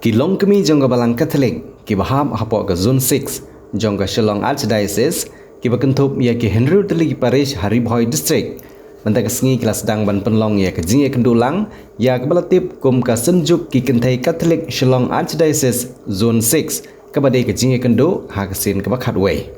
Kilong kami jongga balang Catholic ki baham hapok ke zone 6 jongga Shillong Archdiocese ki bakentup ya ki Henry Teli Parish Haribhoi District mentak sengi kelas sedang ban penlong ya ke jinge kendulang ya ke balatip kum ka senjuk ki kentai Catholic Shillong Archdiocese zone 6 ke badai ke jinge kendu ha kesin ke bakat way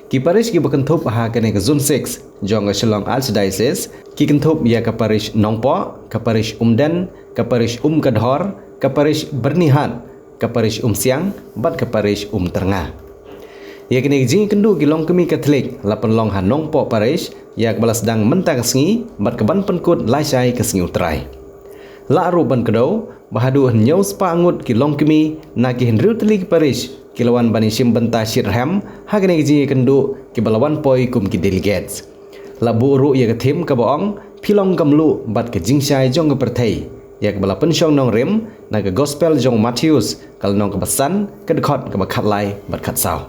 ki parish ki bakentup ha ke ke zone 6 jongga Shillong Archdiocese ki kentup ya ke parish Nongpo ke parish Umdan ke parish Kadhor ke parish Bernihan, ke parish Siang, bat ke parish Tengah. Ya kini jingi kendu kilong kemi Katolik, lapan long hanong po parish, ya kebalas sedang mentang sengi, bat ke ban penkut laisai ke sengi uterai. La aru ban kedau, bahadu nyau spa angut kilong kemi, naki Henry Teli parish, kilawan bani sim benta Shirham, ha kini jingi kendu kibalawan poi kum ki delegates. La buru ya ke tim ke boong, pilong kamlu, bat ke jingsai jong ke pertai. Ya kebala pensyong nong rim naga gospel jong Matius kal nong kebasan kedekot ke bakat lai berkat saw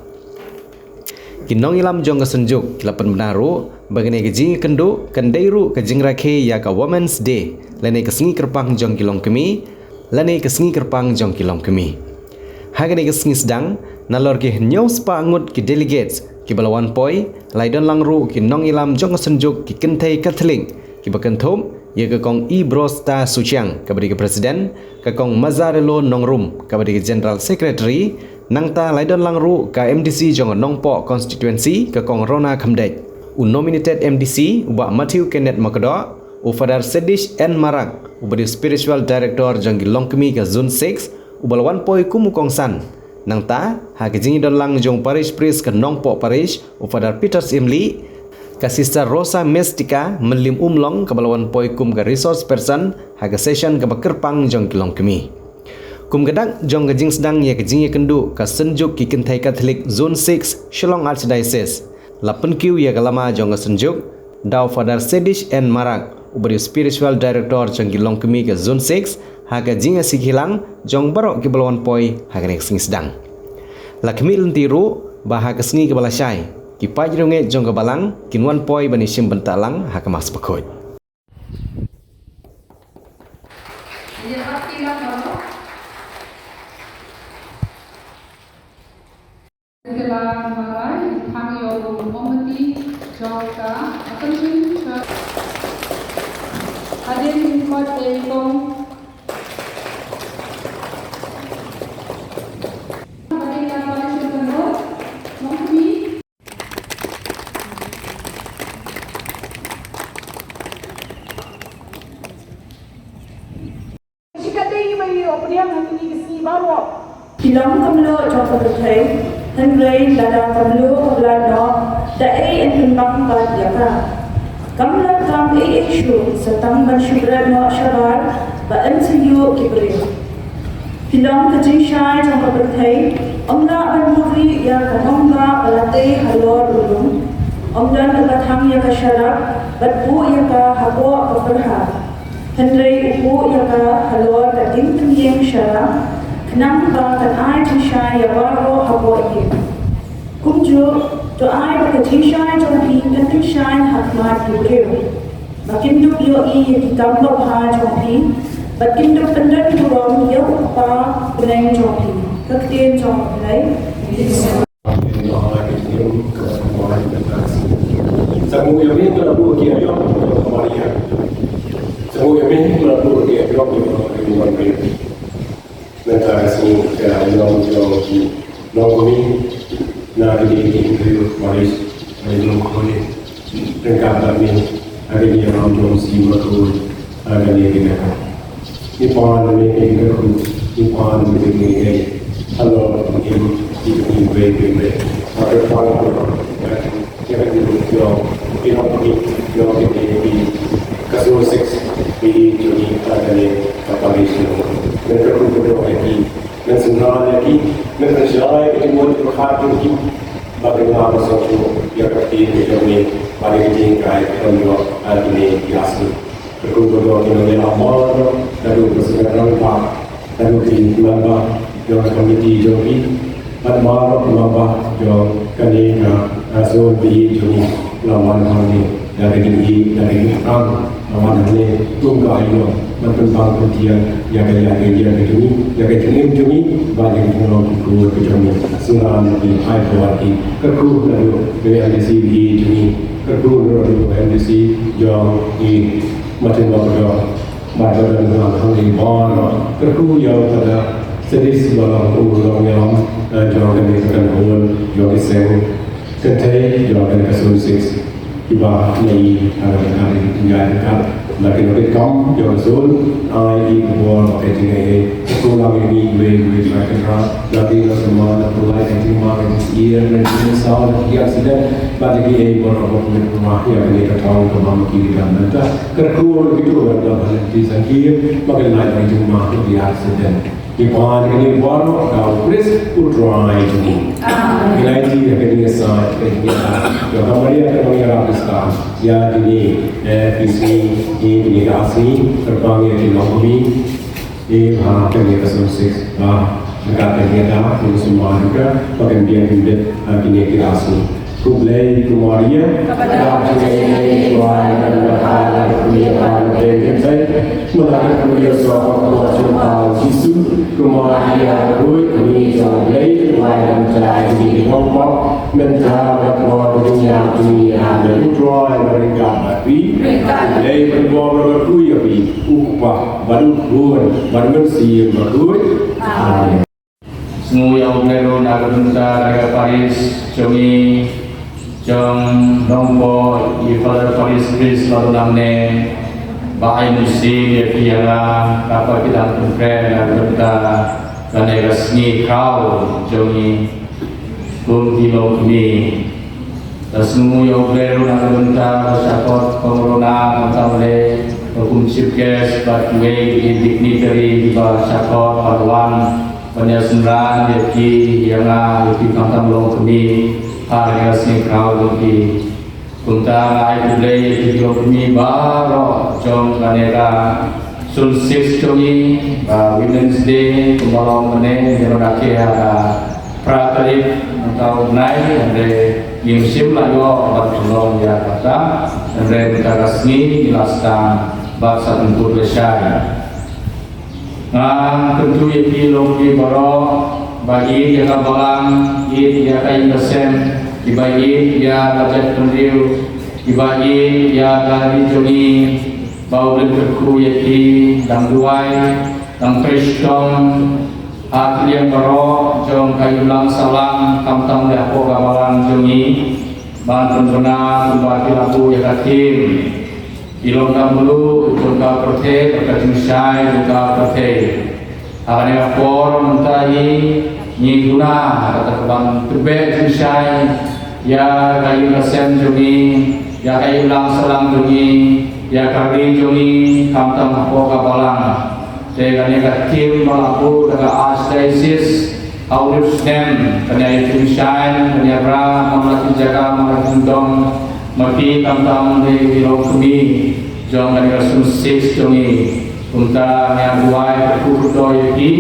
kinong ilam jong ke senjuk kilapan benaru bagane ke jing kendu kendairu ke jing rakhe ya ka Women's Day lene ke sengi kerpang jong kilong kemi lene ke sengi kerpang jong kilong kemi hagane ke sengi sedang nalor ke nyau spa angut ke delegates ki balawan poi laidon langru kinong ilam jong ke senjuk ki kentai Catholic ki bakentum ya ke kong Ibrosta Suciang kepada ke Presiden, ke kong Mazarelo Nongrum kepada ke General Secretary, nangta laidon langru ke MDC jong Nongpo Constituency ke kong Rona Khamdek. Nominated MDC ubah Matthew Kenneth Makado, Father Sedish N Marak, ubah Spiritual Director jong Kilong Kemi ke Zone 6, ubah lawan poi kumu kong san. Nangta ha ke jingi don lang jong Parish Priest ke Nongpo Parish, Father Peter Simli, ka Sister Rosa Mestika melim umlong ke balawan poi kum ke resource person haga session ke bakerpang jong kilong kemi kum gedak jong ke jing sedang ya ke jing ya kendu ka senjuk ki kentai Catholic zone 6 Shillong Archdiocese lapen kiu ya kalama jong ke senjuk daw Father Sedish N Marak ubari spiritual director jong kilong kemi ke zone 6 haga jing ya sikhilang jong barok ke balawan poi haga nek sing sedang la kemi lentiru bah ke sengi ke balasai ki pajrunge jong ke balang kinwan poi bani sim bentalang ha kemas bekoi ya pasti lah kalau setelah marai kami yo momenti jongka akan sing hadir kot ekong Kilong kamlo jong kapatay, Henry dada kamlo kablano, dae en kembang bat yaka. Kamlo kam issue sa tangban syubra no syabar ba NCU kibriyo. Kilong kajing syay jong kapatay, omla an mugri ya kanongga balate halor ulung, omdan kagathang ya kasyarap, bat bu ya ka habo kaperha. Henry upo ya ka halor kating temyeng syarap, nang ba kan ai tisha ya waro habo ye kumjo to ai ba tisha to bi kan tisha hakmat yureu bakin du yo I ye kitamba bha jopi bakin du pandan burom yo pa bunai jopi kakte jom lai Samu yamin labu ki ayo Maria samu yamin labu ki ayo Maria mentara sini kita long ki long kami na di Hindu Maris long kami tengkap kami ada di orang jom si makul ada di kita ni pan ni kita ku ni pan ni kita halo ni break ada pan kita di kasur 6 di juni ada di Paris mereka berdoa lagi, dan sebenarnya lagi, mereka selai ketemu di perhatian lagi, bagaimana sesuatu yang terjadi di pada tingkai kedua ini biasa. Mereka berdoa dengan amal, lalu bersegarang pak, lalu di lambah yang komiti jogi, dan malam lambah yang kanina asal di juni lawan hari dari orang awak ni tunggu ayo mentembang ketian yang kejumi bagi orang kuat kejumi sungan di air bawah kerku dari NDC di jumi kerku dari NDC yang di macam mana dan orang di bawah kerku yang pada sedih sebab orang yang jangan kena yang diseng ketai yang kasus 6 Iba ni hari dekat lagi lebih kam yang zon ai ibu pakai sekolah ini we mereka lagi semua mulai dari mana year dan misal dia sedang bagi beberapa rumah yang mereka tahu kemana kiri dan nanti kerja itu ada di sangkir bagaimana dari rumah dia sedang Iban ini baru kau Chris utrai ini. Ilaiti yang ini sah ini yang kembali akan mengarahkan ya ini ini asli terbang yang dilakukan ini hanya kita sukses dekat kita ini semua juga bagian dia hidup ini kita asli. Kublai Kumaria, kepada Tuhan Tuhan dan Bapa Kuliah dan Saya, melakukan kuliah soal Tuhan Yesus, Kumaria Rui, Kuni Kublai Tuhan dan Saya di Hongkong, menjadi keluar dunia dunia dan Tuhan mereka beri, Kublai berdua berkuliah di upah baru Tuhan baru bersih berkuliah. Amin. Semua yang berlalu nak bentar dekat Paris, Jomi. Jom nomor Father Paris Chris lalu namne bahai musim ya tiada dapat kita konkret dan kita kerana resmi kau jomi kilo kini dan semua yang berlalu nak bentar bersakot corona atau le hukum chief bagi dignitary di bawah sakot paruan penyaseran yaki yang kampung long kini hari asing kau lagi kunta ai budaya di lokmi baru jom kanera sulsis jomi Women's Day kemalang mene yang rakyat ada prakarip atau naik ada yang simlah yo bertolong ya kata ada berkarasni jelaskan bahasa untuk lesai tentu yang lokmi baru bagi jaga balang ini dia kain besem dibagi dia budget pendiriu dibagi dia dari jomi bau berku yaki dan duai dan kristom atli yang baru jom kayu lang salam tam dah po balang jomi ban benar bagi lagu ya katim ilong dulu juga prote berkacungsai juga prote akan lapor mentahi ni guna kata bang tebe jusai ya kayu nasem jomi ya kayu lang salam jomi ya kari jomi kamtam po kapalang dengan yang tim melaku dengan archdiocese Aurusnem kena jusai kena ra mamlaki jaga mamlaki dong mati kamtam di lokumi jom dengan sukses jomi untuk yang buat berkumpul lagi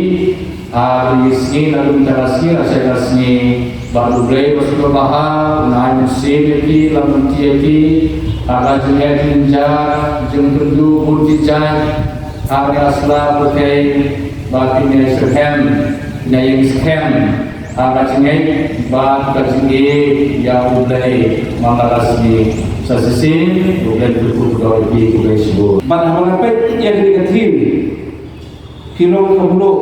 hari ini lalu terasi rasa rasmi baru beli bersuka bahar naik musim lagi lalu tiada akan juga tinjak jemputu burjijai hari asla berkai bagi ni serhem ni serhem akan juga bagi kerja yang beli mana rasmi sasisi bukan berkumpul lagi bukan sebut. Pada malam yang dikatakan kilo kabulu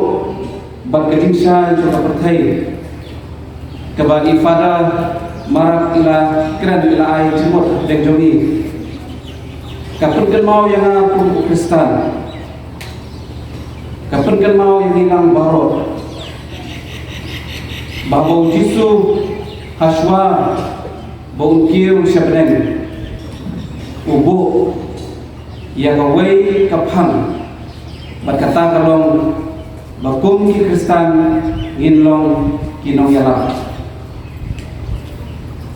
berkecing saya juga percaya kebagi pada marak ila kira ila air timur dan joni kapan mau yang aku Kristen kapan mau yang hilang baru bau jisu haswa bau kiu syabren ubu yang away kapang berkata kalau bakum ki Kristen nginlong kinong yala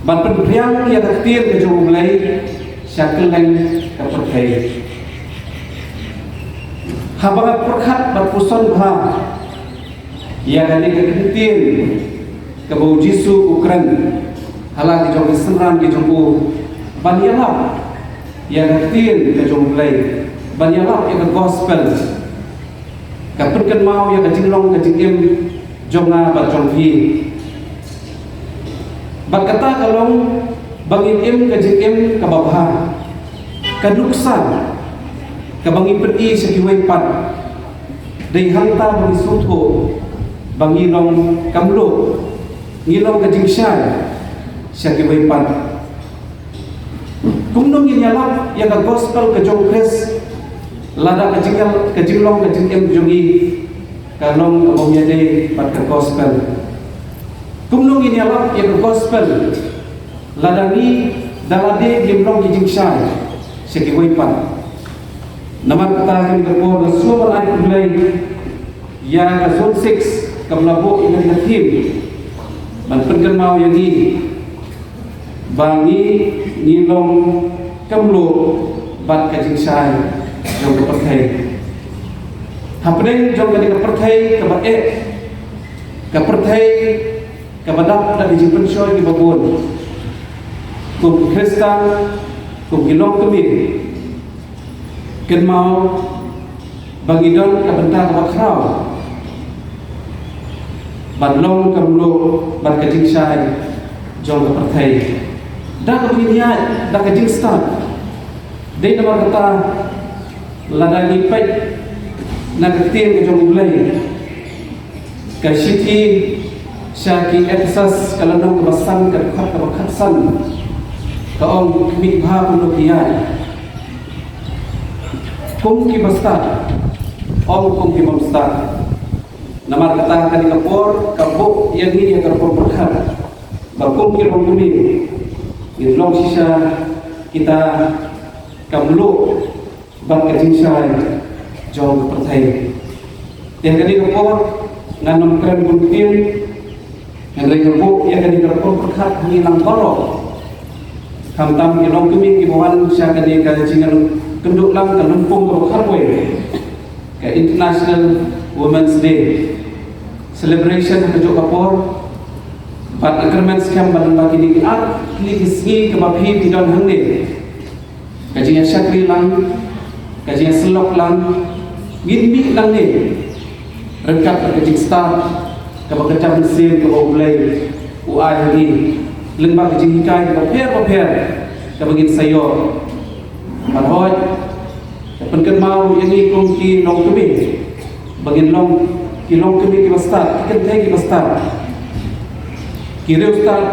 ban penpriang yang takdir ke jauh mulai syakil yang terpercaya habang perkat berpuson bah yang ada kekentin ke bau jisu ukran halang ke jauh semeran ke jauh ban yala yang tin ke jong play banyalap yang gospel kapurkan mau yang jinglong ke jingim jonga ba jong hi bakata kalong bangin im ke jingim ke babha kaduksan ke bangi pedi sekiwai pat dei hanta bangi sutho bangi long kamlo ngilong ke jingshan sekiwai pat kumnong inyalap yang ke gospel ke jong kres lada ke jinglong ke jingim jongi kalong abong yade pat ke gospel kumnong inyalap yang ke gospel lada ni dalade jimlong ke jingshan sekiwai pat nama kata yang berpor dan semua anak mulai yang ke zone 6 ke melabuk yang ke tim dan perkenal yang ini bangi nilong kemlo bat ke jingsai jong ke perthai hapneng jong ke perthai ke bat ke perthai ke badap dan dijimpen syoy ke babon kum Kristen kum gilong kemi ken mau bangidon ke bentar ke bakrau badlong ke mulu bat ke jingsai jong ke perthai dah ke biniat dah ke jingstan dei nama kata lada ngipet na ketin ke jong ulai ke siti syaki eksas kalanong kebasan ke bakatsan ke ong mikha pulukian kum ki basta ong kum ki basta nama kata kan kapor kabuk yang ini yang kapor berkhat bakum ki rongmi ilong sisa kita kamlu bang kejingsai jong perthai yang kali kapor nganom keren buntin yang kali kapor yang kali kapor berkhat hilang borok kamtam ki long kemi ki bawan sya kali kajingan kenduk lang ke lempung ke Harway ke International Women's Day celebration ke Jok Kapor pat agreement scam badan bagi di art klik isi ke bapi di don hang ni kajian syakri lang kajian selok lang gini lang ni rekap ke star ke bekerja mesin ke ulai uai ni lembah kajian hikai ke paper ke begin sayo Marhoi, penken mau ini kong ki long kemi, bagin long ki long kemi ki basta, ki kenteng ki basta, ki reustar,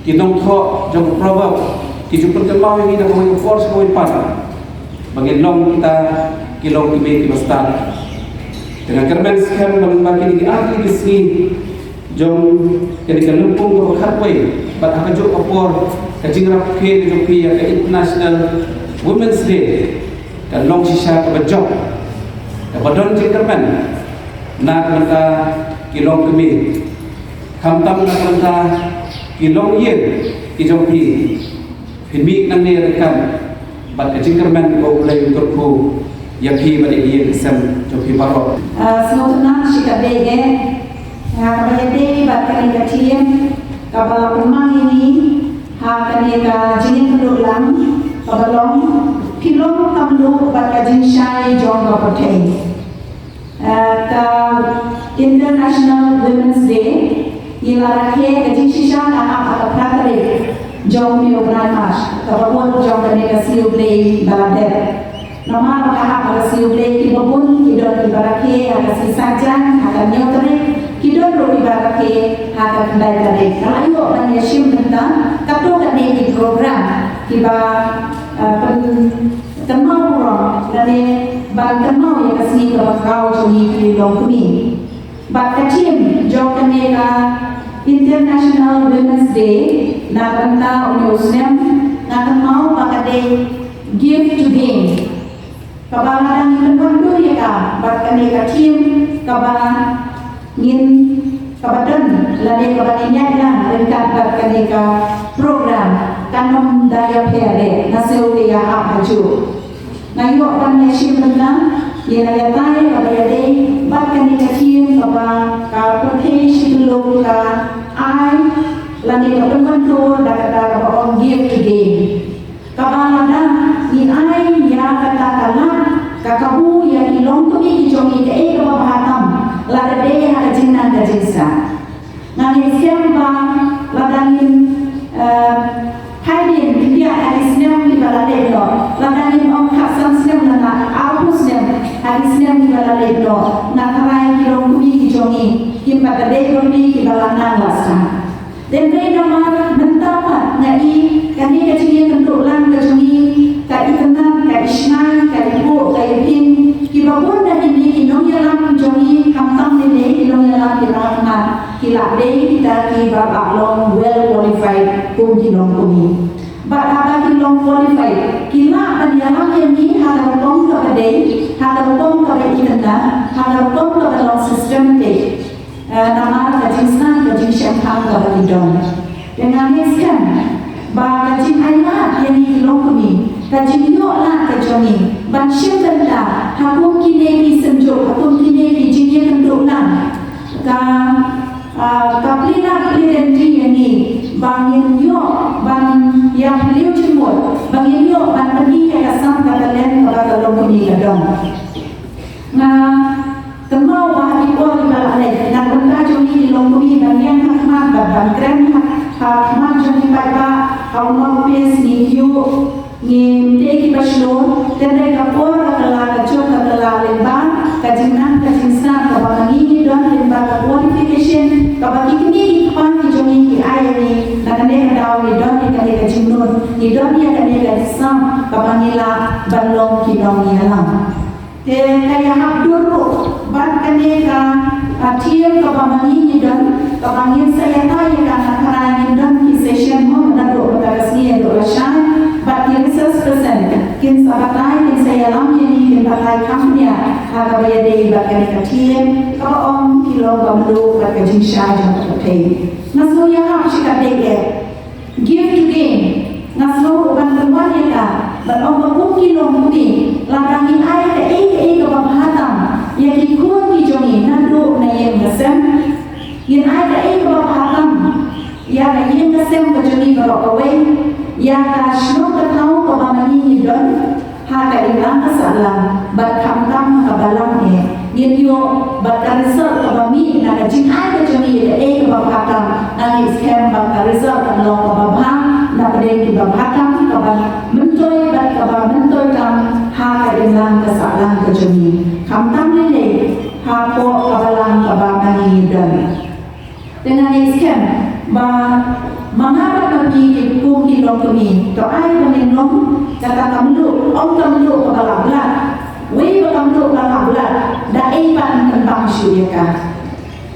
ki long tho jong proverb, ki penken mau ini dah kong force kong pan, bagin long kita ki long kemi ki basta, dengan kermen scam bagin bagi ni ahli bisni jong ketika lempung ke Harway, bat akan jok kapor, kajingrap ke jok ki ke International Women's Day kan long sisa ke bejok ke badon jengkerman nak menta kilong kemi kamtam nak menta kilong yen kijongpi himi nang ne rekan bat ke jengkerman ko ulai turku yapi balik yen sem jopi parot Semua sika bege ngakabaya dei bat kan gatiem kabala rumah ini ha kan ka jinin pelulang kabalong kilong tamlo bat ka jingsai jong ka patay ka International Women's Day ilarake ka jingsisha na apa prakare jong mi obran mas kababon jong ka ne ka siublay balader nama ka siublay ki babon ki don ki barake ka sisajan ka nyotre ki don ro ki barake ka kendai kare ayo ban yashim tentang kapto ka ne ki program kiba temau orang dari bang temau yang kasih ke kau joni di lokumi bak kecil jauh kenega International Women's Day na kanta Muslim na temau bakade give to gain kabalan yang berpandu ya ka bak kenega tim kabalan ngin kabadan lade kabadinya lah dengan bak kenega program kanom daya pere naseu dia haju ngayo kan yashim tentang ya ya tai pada yade bahkan di kakim apa ka protection lo ka ai lani ka pembantu dak dak on give to gain kabalada kabu yang ilong kami kijongi ke ego bahatam lada deh hak jinan gajisa nangis siapa ladangin haidin dia hadisnya di balaledo ladangin om hasan snem lana aku snem hadisnya di balaledo nakarai ilong kami kijongi kimpa deh kami di balanan wasa dan mereka mendapat ngai kami kecil tentu lang kejongi kai tenang kai isna kai bu kai pin kibabun dan ini inong yalam jongi kamtang nene inong yalam kirahna kila dei kita kibab aklong well qualified kum kinong kumi bakaba kinong qualified kila dan yalam ini hadar kong kabadei hadar kong kabadei tenda hadar kong kabadong systematic nama kajisan kajin syamham kabadidong dengan iskan ba kajin ayat yang ilong kami kajin yo la kajongi ban syam benda hakum kine ki senjo hakum kine ki jinye kenduk la ka kaplina plidenti yani bangin yo ban yang beliau jemut bangin yo ban pergi ya kasam katalen pada long kami kadang na temau bahagi ko di balai na benda jongi ilong kami ban yang hakmat ban kren hakmat jongi ba Allah pes ni you ngim deki baslo tende kapor kala kacok kala lemba kajinan kajinsan kabangi don lemba qualification kabaki kini pan ki jongi ki ayani nakane daw ni don ni kale kajinun ni don ni kane kajisam kabangila balong ki dong ni alam te kaya habduru ban kane ka atiem kabangi ni don kabangin saya tahu kan akarani don ki session mo nado bagasni do lashan but the research present kin sabatai kin saya lam yani kin batai kamnya agabaya dei bakani katiem ka om kilo bamdu ka jinsha jang katai naso ya hap shika dege give to gain naso ban ban ya ban om bakum kilo mudi ladangi ai ka ei ka bahatam ya ki kun ki jongi nado na yem gasem yin ai ka ei ka bahatam ya na yem gasem ka jongi ka away ya kasno katau kabamani hidon haka ilang kasalam bat kamtam kabalang yin yo bat karisal kabami na kajin ay kajoni e kababatam na iskem bat karisal kanlong kababhang na padeng di babhatam kabang mentoy bat kabang mentoy kam haka ilang kasalam kajoni kamtam lele hako kabalang kabamani hidon dengan iskem ba mengapa kami kum kilong kami to ai menenong kata kamu om kamu kebalablat we kamu kebalablat da ai pan tentang syurga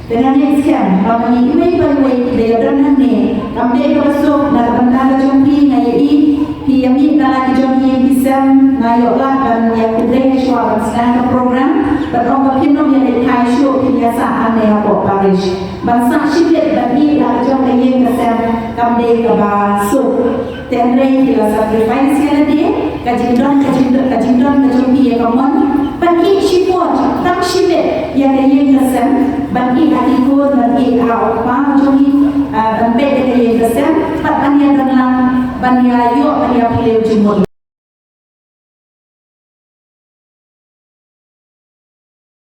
dengan sekian kami we dia dan ne kami besok na benda jompi ngai PMI dalam jompi bisam nayo lah dan yang kedua suara sedang program beromba kinom yang dikai show kebiasaan yang apa Paris bangsa syirik bagi lah jompi yang kesem kami kebasu tenrei kila sacrifice yang ada kajindon kajompi yang kawan bagi sipot tak syirik yang yang kesem bagi adikun bagi apa jompi bagi yang kesem pat banya dalam banya yuk